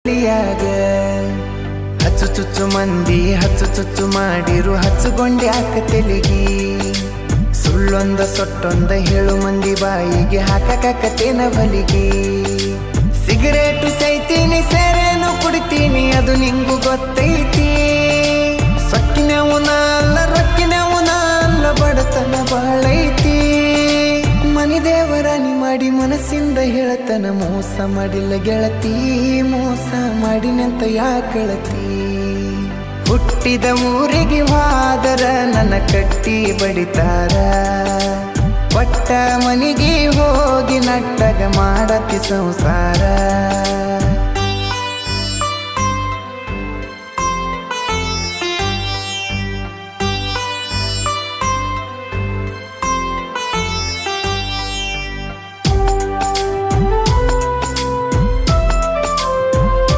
ಲಿಯಾಗ ಹಚ್ಚು ಚುಚ್ಚು ಮಂದಿ ಹಚ್ಚು ಚುಚ್ಚು ಮಾಡಿರು ಹಚ್ಚುಗೊಂಡೆ ಹಾಕ ತೆಲಿಗಿ ಸುಳ್ಳೊಂದ ಸೊಟ್ಟೊಂದ ಹೇಳು ಮಂದಿ ಬಾಯಿಗೆ ಹಾಕಕತ್ತೇನ ಬಲಿಗಿ ಸಿಗರೇಟು ಸೈತೀನಿ ಸೇರೇನು ಕುಡಿತೀನಿ ಅದು ನಿಂಗು ಗೊತ್ತೈತಿ ಸೊಕ್ಕಿನವನ ಅಲ್ಲ ರೊಕ್ಕಿನವನ ಅಲ್ಲ ಬಡತನ ಬಾಳೈತಿ ಮನಿ ದೇವರಾನಿ ಮಾಡಿ ಮನಸ್ಸಿಂದ ಹೇಳತನ ಮೋಸ ಮಾಡಿಲ್ಲ ಗೆಳತಿ ಮೋಸ ಮಾಡಿನಂತ ಯಾಕಳತಿ ಹುಟ್ಟಿದ ಊರಿಗೆ ಹೋದರ ನನ್ನ ಕಟ್ಟಿ ಬಡಿತಾರ ಪಟ್ಟ ಮನಿಗೆ ಹೋಗಿ ನಟ್ಟಗ ಮಾಡತಿ ಸಂಸಾರ